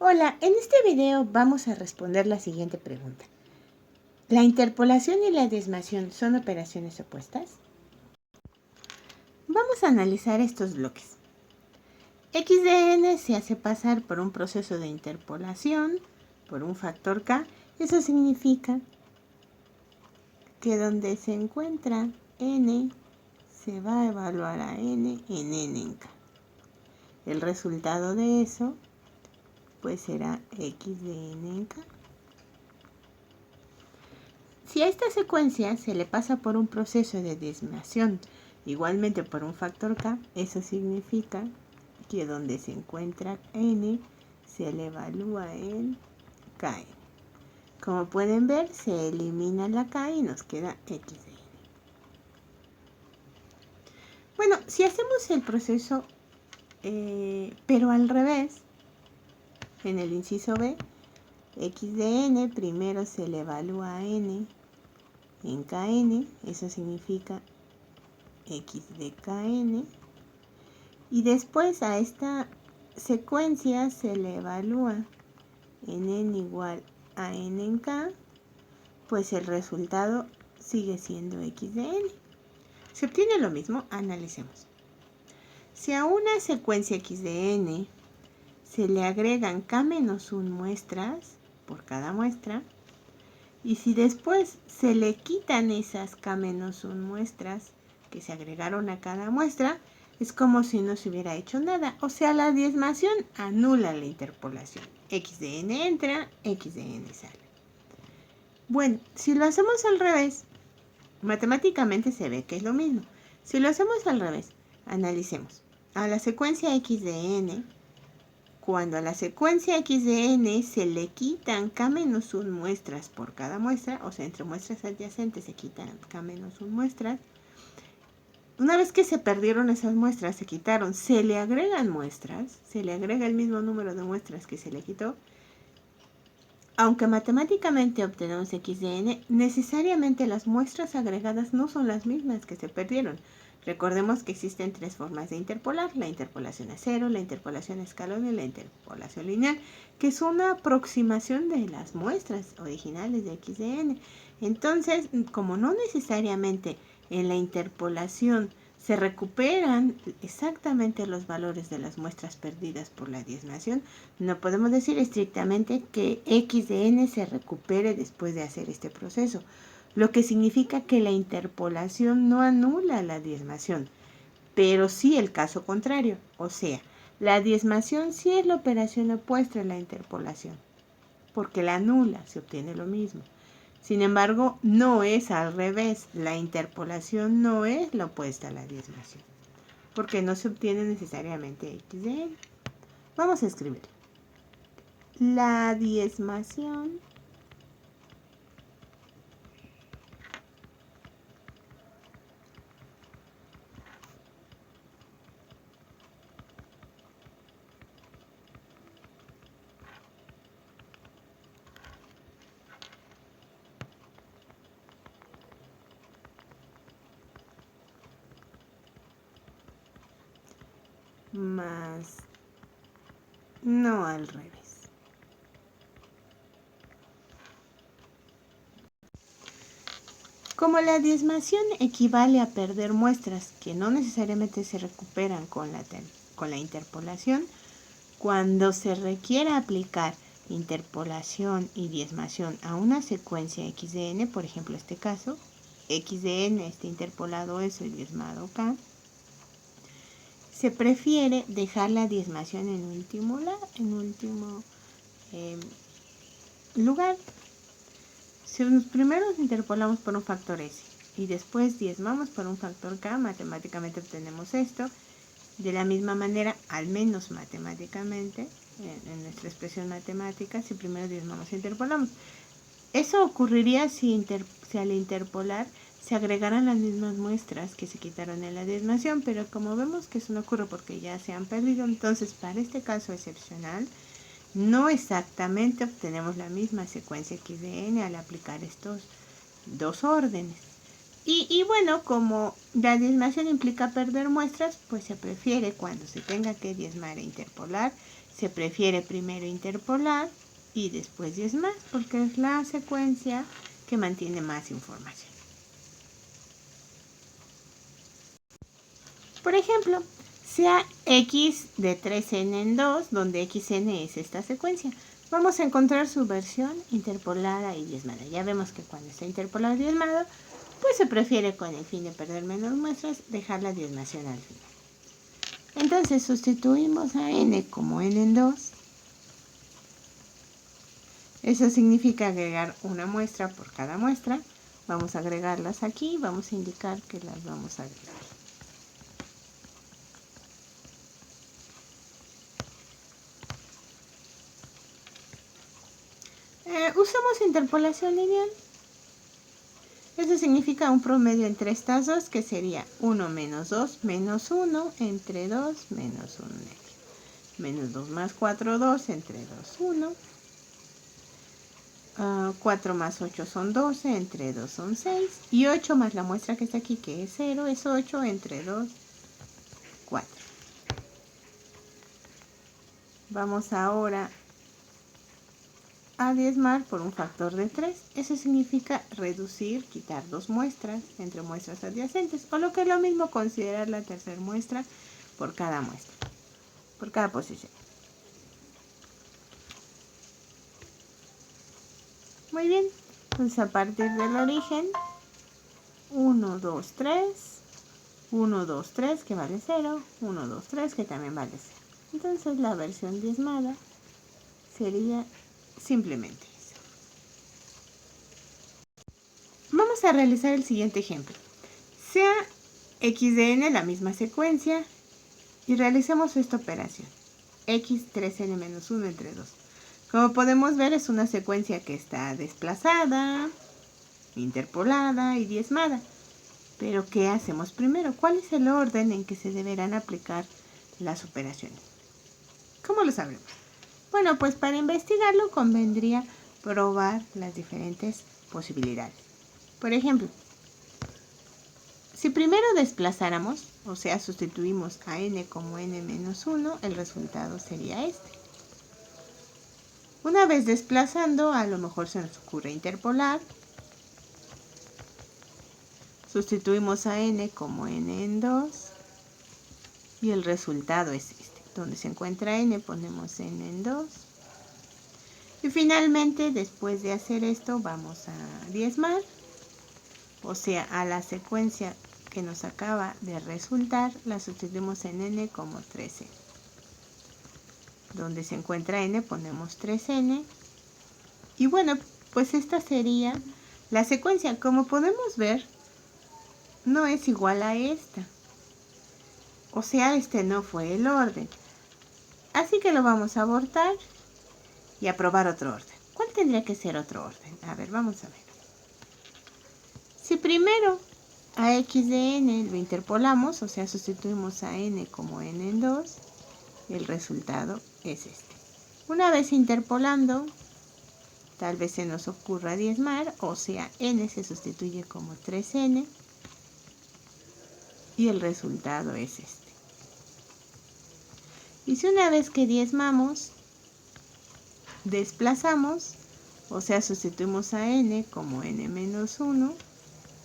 Hola, en este video vamos a responder la siguiente pregunta. ¿La interpolación y la desviación son operaciones opuestas? Vamos a analizar estos bloques. X de n se hace pasar por un proceso de interpolación por un factor k. Eso significa que donde se encuentra n se va a evaluar a n en k. El resultado de eso pues será x de n en k. Si a esta secuencia se le pasa por un proceso de desviación, igualmente por un factor k, eso significa que donde se encuentra n se le evalúa en kn. Como pueden ver, se elimina la k y nos queda x de n. Bueno, si hacemos el proceso, pero al revés, en el inciso b, x de n primero se le evalúa a n en kn, eso significa x de kn, y después a esta secuencia se le evalúa en n igual a n en k, pues el resultado sigue siendo x de n. Se obtiene lo mismo, analicemos. Si a una secuencia x de n se le agregan k-1 muestras por cada muestra, y si después se le quitan esas k-1 muestras que se agregaron a cada muestra, es como si no se hubiera hecho nada. O sea, la desviación anula la interpolación. X de n entra, x de n sale. Bueno, si lo hacemos al revés, matemáticamente se ve que es lo mismo. Si lo hacemos al revés, analicemos. A la secuencia x de n, cuando a la secuencia x de n se le quitan k-1 muestras por cada muestra, o sea, entre muestras adyacentes se quitan k-1 muestras, una vez que se perdieron esas muestras, se quitaron, se le agregan muestras, se le agrega el mismo número de muestras que se le quitó, aunque matemáticamente obtenemos x de n, necesariamente las muestras agregadas no son las mismas que se perdieron. Recordemos que existen tres formas de interpolar: la interpolación a cero, la interpolación a escalón y la interpolación lineal, que es una aproximación de las muestras originales de x de n. Entonces, como no necesariamente en la interpolación se recuperan exactamente los valores de las muestras perdidas por la desviación, no podemos decir estrictamente que x de n se recupere después de hacer este proceso, lo que significa que la interpolación no anula la desviación, pero sí el caso contrario, o sea, la desviación sí es la operación opuesta a la interpolación, porque la anula, se obtiene lo mismo. Sin embargo, no es al revés, la interpolación no es la opuesta a la desviación, porque no se obtiene necesariamente x de n. Vamos a escribir. La desviación más no al revés. Como la desviación equivale a perder muestras que no necesariamente se recuperan con la interpolación, cuando se requiera aplicar interpolación y desviación a una secuencia x de n, por ejemplo este caso, x de n está interpolado eso y desviado k, se prefiere dejar la desviación en último lugar. Si primero interpolamos por un factor s y después diezmamos por un factor k, matemáticamente obtenemos esto. De la misma manera, al menos matemáticamente, en nuestra expresión matemática, si primero diezmamos e interpolamos. Eso ocurriría si al interpolar se agregaran las mismas muestras que se quitaron en la desviación, pero como vemos que eso no ocurre porque ya se han perdido, entonces para este caso excepcional, no exactamente obtenemos la misma secuencia x de n al aplicar estos dos órdenes. Y bueno, como la desviación implica perder muestras, pues se prefiere cuando se tenga que diezmar e interpolar se prefiere primero interpolar y después diezmar, porque es la secuencia que mantiene más información. Por ejemplo, sea x de 3n en 2, donde xn es esta secuencia. Vamos a encontrar su versión interpolada y diezmada. Ya vemos que cuando está interpolada y diezmada, pues se prefiere, con el fin de perder menos muestras, dejar la diezmación al final. Entonces sustituimos a n como n en 2. Eso significa agregar una muestra por cada muestra. Vamos a agregarlas aquí, vamos a indicar que las vamos a agregar. Usamos interpolación lineal. Eso significa un promedio entre estas dos, que sería 1 menos 2 menos 1 entre 2 menos 1 menos 2 más 4, 2 entre 2, 1. 4 más 8 son 12, entre 2 son 6. Y 8 más la muestra que está aquí, que es 0, es 8, entre 2, 4. Vamos ahora a diezmar por un factor de 3. Eso significa reducir, quitar 2 muestras entre muestras adyacentes, o lo que es lo mismo, considerar la tercera muestra por cada muestra, por cada posición. Muy bien, entonces a partir del origen, 1, 2, 3, 1, 2, 3 que vale 0, 1, 2, 3 que también vale 0. Entonces la versión diezmada sería simplemente eso. Vamos a realizar el siguiente ejemplo. Sea x de n la misma secuencia y realicemos esta operación. X 3n menos 1 entre 2. Como podemos ver, es una secuencia que está desplazada, interpolada y diezmada. Pero ¿qué hacemos primero? ¿Cuál es el orden en que se deberán aplicar las operaciones? ¿Cómo lo sabremos? Bueno, pues para investigarlo convendría probar las diferentes posibilidades. Por ejemplo, si primero desplazáramos, o sea, sustituimos a n como n menos 1, el resultado sería este. Una vez desplazando, a lo mejor se nos ocurre interpolar. Sustituimos a n como n en 2 y el resultado es este. Donde se encuentra n ponemos n en 2. Y finalmente, después de hacer esto, vamos a diezmar. O sea, a la secuencia que nos acaba de resultar, la sustituimos en n como 3n. Donde se encuentra n ponemos 3n. Y bueno, pues esta sería la secuencia. Como podemos ver, no es igual a esta. O sea, este no fue el orden. Así que lo vamos a abortar y a probar otro orden. ¿Cuál tendría que ser otro orden? A ver, vamos a ver. Si primero a x de n lo interpolamos, o sea, sustituimos a n como n en 2, el resultado es este. Una vez interpolando, tal vez se nos ocurra diezmar, o sea, n se sustituye como 3n y el resultado es este. Y si una vez que diezmamos, desplazamos, o sea, sustituimos a n como n menos 1,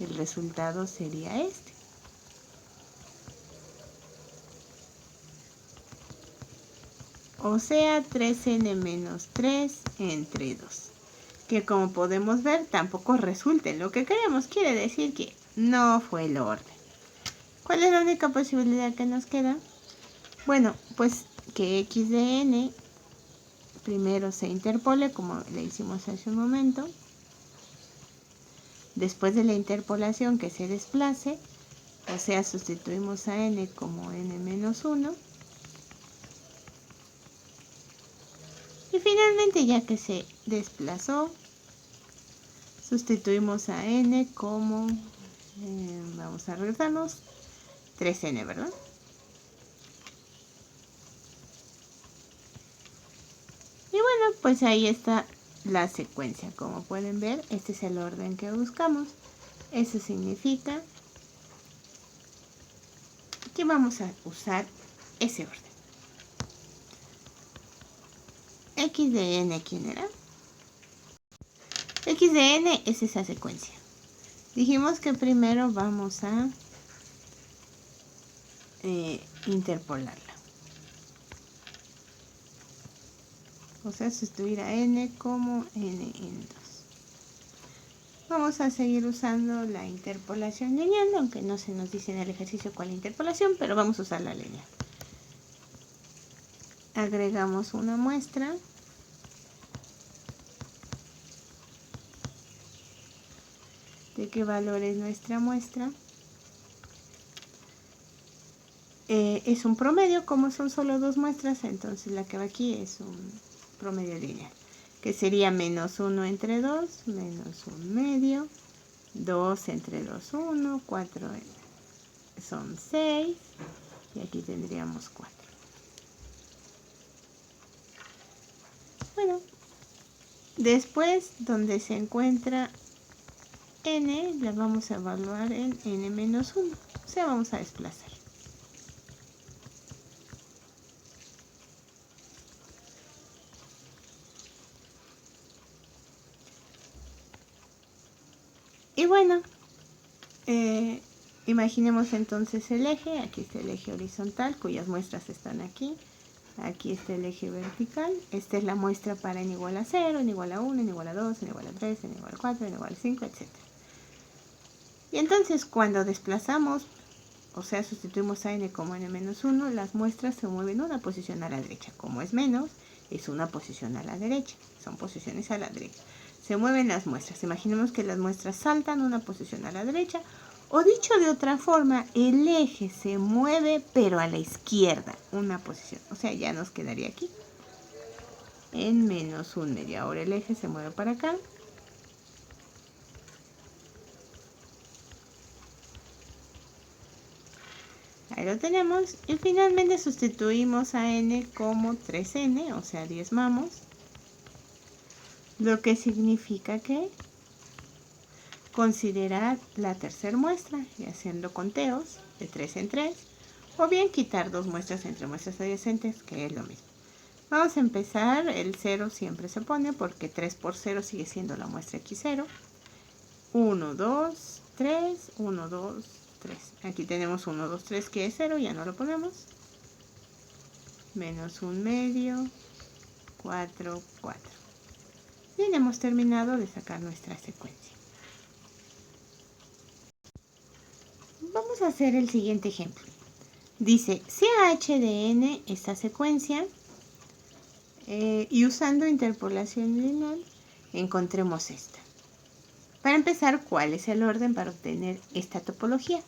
el resultado sería este. O sea, 3n menos 3 entre 2. Que como podemos ver, tampoco resulta en lo que queremos. Quiere decir que no fue el orden. ¿Cuál es la única posibilidad que nos queda? Bueno, pues que x de n primero se interpole, como le hicimos hace un momento. Después de la interpolación, que se desplace. O sea, sustituimos a n como n menos 1. Y finalmente, ya que se desplazó, sustituimos a n como, vamos a regresarnos, 3n, ¿verdad? Y bueno, pues ahí está la secuencia. Como pueden ver, este es el orden que buscamos. Eso significa que vamos a usar ese orden. X de n, ¿quién era? X de n es esa secuencia. Dijimos que primero vamos a interpolarla. O sea, sustituir a n como n en 2. Vamos a seguir usando la interpolación lineal, aunque no se nos dice en el ejercicio cuál interpolación, pero vamos a usar la lineal. Agregamos una muestra. ¿De qué valor es nuestra muestra? Es un promedio, como son solo dos muestras, entonces la que va aquí es un promedio lineal, que sería menos 1 entre 2, menos 1 medio, 2 entre 2, 1, 4 son 6, y aquí tendríamos 4. Bueno, después donde se encuentra n, la vamos a evaluar en n menos 1, o sea, vamos a desplazar. Y bueno, imaginemos entonces el eje. Aquí está el eje horizontal, cuyas muestras están aquí. Aquí está el eje vertical. Esta es la muestra para n igual a 0, n igual a 1, n igual a 2, n igual a 3, n igual a 4, n igual a 5, etc. Y entonces cuando desplazamos, o sea, sustituimos a n como n menos 1, las muestras se mueven una posición a la derecha. Como es menos, es una posición a la derecha. Son posiciones a la derecha. Se mueven las muestras. Imaginemos que las muestras saltan una posición a la derecha. O dicho de otra forma, el eje se mueve pero a la izquierda una posición. O sea, ya nos quedaría aquí en menos 1 medio. Ahora el eje se mueve para acá. Ahí lo tenemos. Y finalmente sustituimos a n como 3n, o sea, diezmamos. Lo que significa que considerar la tercera muestra y haciendo conteos de 3 en 3, o bien quitar dos muestras entre muestras adyacentes, que es lo mismo. Vamos a empezar, el 0 siempre se pone porque 3 por 0 sigue siendo la muestra x0. 1, 2, 3, 1, 2, 3. Aquí tenemos 1, 2, 3 que es 0, ya no lo ponemos. Menos 1 medio, 4, 4. Bien, hemos terminado de sacar nuestra secuencia. Vamos a hacer el siguiente ejemplo. Dice, CH de n esta secuencia y usando interpolación lineal encontremos esta. Para empezar, ¿cuál es el orden para obtener esta topología?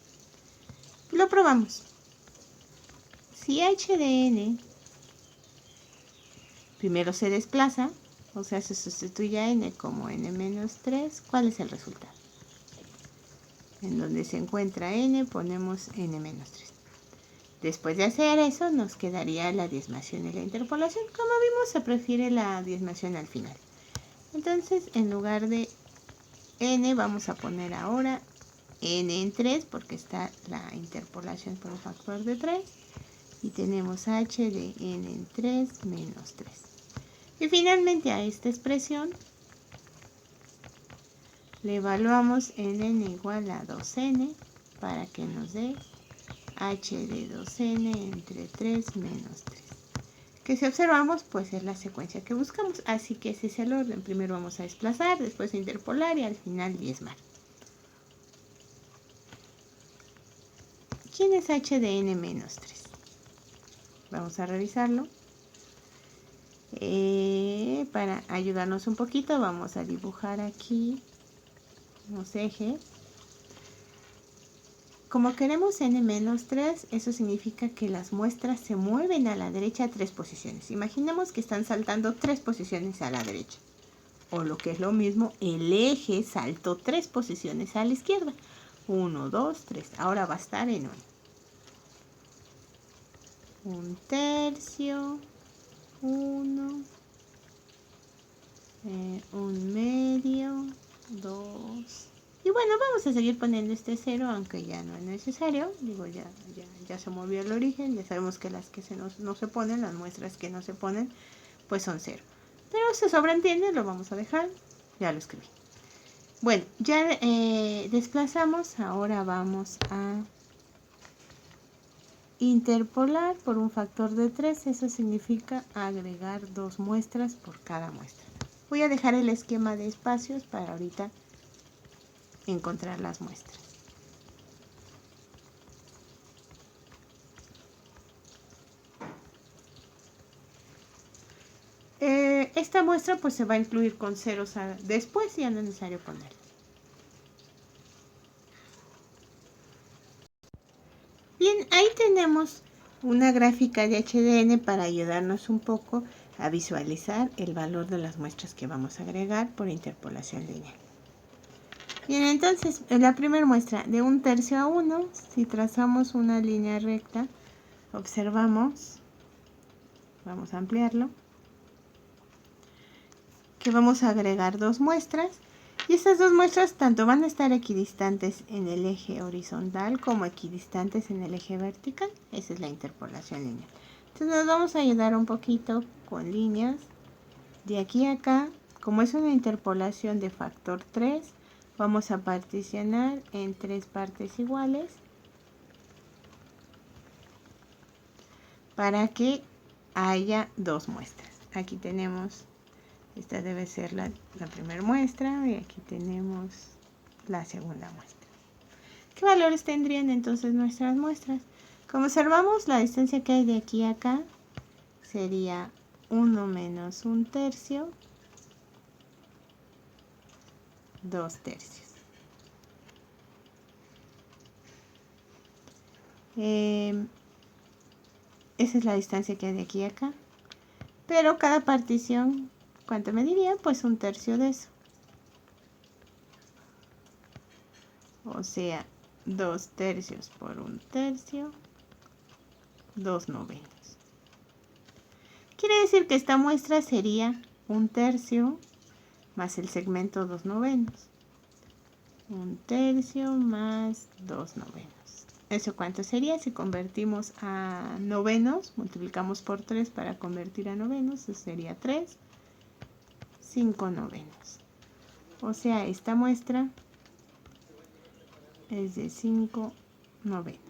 Lo probamos. Si h de n primero se desplaza, o sea, se sustituye a n como n menos 3, ¿cuál es el resultado? En donde se encuentra n ponemos n menos 3. Después de hacer eso nos quedaría la diezmación y la interpolación. Como vimos, se prefiere la diezmación al final. Entonces, en lugar de n vamos a poner ahora n en 3 porque está la interpolación por un factor de 3. Y tenemos h de n en 3 menos 3. Y finalmente a esta expresión le evaluamos en n igual a 2n para que nos dé h de 2n entre 3 menos 3. Que si observamos, pues es la secuencia que buscamos. Así que ese es el orden. Primero vamos a desplazar, después interpolar y al final diezmar. ¿Quién es h de n menos 3? Vamos a revisarlo. Para ayudarnos un poquito, vamos a dibujar aquí los ejes. Como queremos n menos 3, eso significa que las muestras se mueven a la derecha 3 posiciones. Imaginemos que están saltando 3 posiciones a la derecha. O lo que es lo mismo, el eje saltó 3 posiciones a la izquierda. 1, 2, 3. Ahora va a estar en 1. 1 tercio. 1. 1 medio. 2. Y bueno, vamos a seguir poniendo este 0, aunque ya no es necesario. Digo, ya se movió el origen. Ya sabemos que las que no se ponen, las muestras que no se ponen, pues son 0. pero se sobreentiende, lo vamos a dejar, ya lo escribí. Bueno, ya desplazamos, ahora vamos a interpolar por un factor de 3, eso significa agregar 2 muestras por cada muestra. Voy a dejar el esquema de espacios para ahorita encontrar las muestras. Esta muestra pues se va a incluir con ceros después, ya no es necesario ponerla. Bien, ahí tenemos una gráfica de HDN para ayudarnos un poco a visualizar el valor de las muestras que vamos a agregar por interpolación lineal. Bien, entonces, en la primera muestra de 1/3 a 1, si trazamos una línea recta, observamos, vamos a ampliarlo, que vamos a agregar 2 muestras, y estas 2 muestras tanto van a estar equidistantes en el eje horizontal como equidistantes en el eje vertical. Esa es la interpolación lineal. Entonces nos vamos a ayudar un poquito con líneas de aquí a acá. Como es una interpolación de factor 3, vamos a particionar en 3 partes iguales para que haya 2 muestras. Aquí tenemos, esta debe ser la primera muestra, y aquí tenemos la segunda muestra. ¿Qué valores tendrían entonces nuestras muestras? Como observamos, la distancia que hay de aquí a acá sería 1 menos 1/3, 2/3. Esa es la distancia que hay de aquí a acá. Pero cada partición, ¿cuánto me diría? Pues 1/3 de eso. O sea, 2/3 por 1/3, 2/9. Quiere decir que esta muestra sería 1/3 más el segmento 2/9. 1/3 más 2/9. ¿Eso cuánto sería? Si convertimos a novenos, multiplicamos por 3 para convertir a novenos, eso sería 3, 5/9. O sea, esta muestra es de 5/9.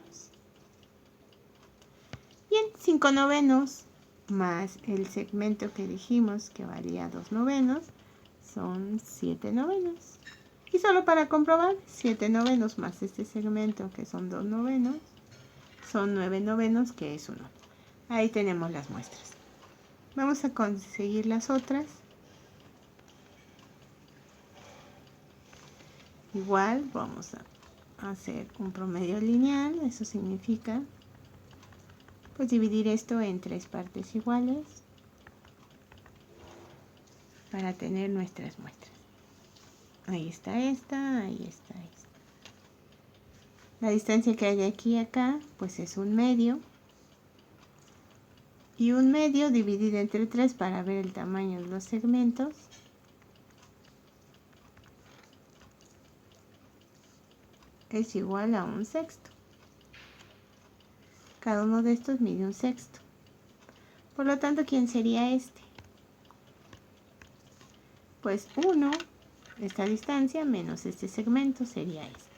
Bien, 5/9 más el segmento que dijimos que valía 2/9 son 7/9. Y solo para comprobar, 7/9 más este segmento que son 2/9 son 9/9, que es 1. Ahí tenemos las muestras. Vamos a conseguir las otras. Igual vamos a hacer un promedio lineal, eso significa pues dividir esto en 3 partes iguales para tener nuestras muestras. Ahí está esta, ahí está esta. La distancia que hay de aquí a acá pues es 1/2. Y 1/2 dividido entre 3 para ver el tamaño de los segmentos. Es igual a 1/6. Cada uno de estos mide 1/6. Por lo tanto, ¿quién sería este? Pues 1, esta distancia, menos este segmento sería esta.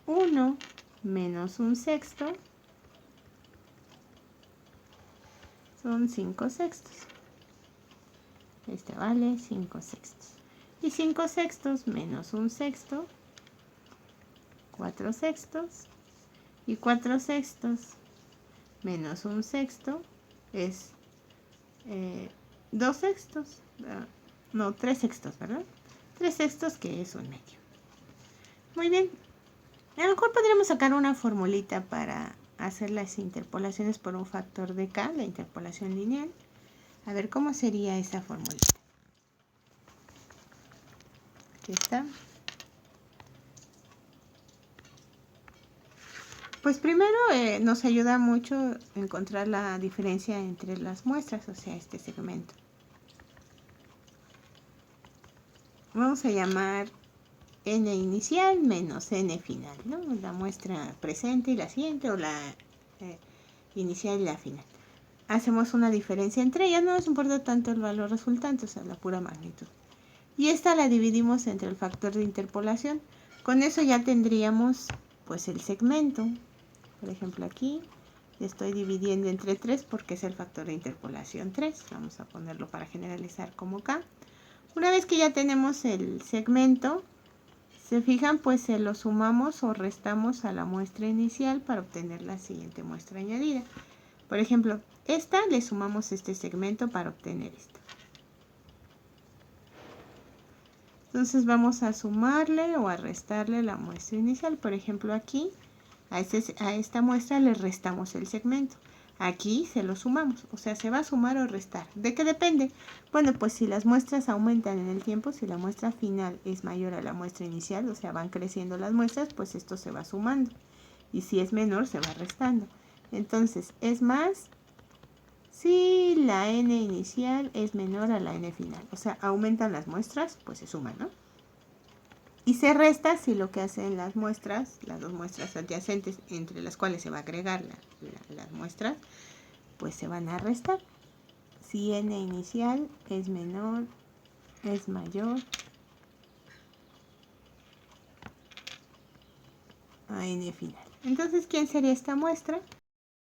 1 menos 1/6 son 5/6. Este vale 5/6. Y 5/6 menos 1/6, 4/6. Y 4/6 menos 1/6 es 2/6. No, 3/6, ¿verdad? 3/6, que es 1/2. Muy bien. A lo mejor podríamos sacar una formulita para hacer las interpolaciones por un factor de K, la interpolación lineal. A ver cómo sería esa formulita. Aquí está. Pues primero nos ayuda mucho encontrar la diferencia entre las muestras, o sea, este segmento. Vamos a llamar n inicial menos n final, ¿no? La muestra presente y la siguiente, o la inicial y la final. hacemos una diferencia entre ellas, no nos importa tanto el valor resultante, o sea, la pura magnitud. Y esta la dividimos entre el factor de interpolación. Con eso ya tendríamos pues el segmento. Por ejemplo, aquí estoy dividiendo entre 3 porque es el factor de interpolación 3. Vamos a ponerlo para generalizar como acá. Una vez que ya tenemos el segmento, se fijan, pues se lo sumamos o restamos a la muestra inicial para obtener la siguiente muestra añadida. Por ejemplo, esta le sumamos este segmento para obtener esto. Entonces vamos a sumarle o a restarle la muestra inicial. Por ejemplo, aquí a esta muestra le restamos el segmento. Aquí se lo sumamos, o sea, se va a sumar o restar. ¿De qué depende? Bueno, pues si las muestras aumentan en el tiempo, si la muestra final es mayor a la muestra inicial, o sea, van creciendo las muestras, pues esto se va sumando. Y si es menor, se va restando. Entonces, es más si la n inicial es menor a la n final. O sea, aumentan las muestras, pues se suman, ¿no? Y se resta si lo que hacen las muestras, las dos muestras adyacentes entre las cuales se va a agregar las muestras, pues se van a restar. Si n inicial es menor, es mayor a n final. Entonces, ¿quién sería esta muestra?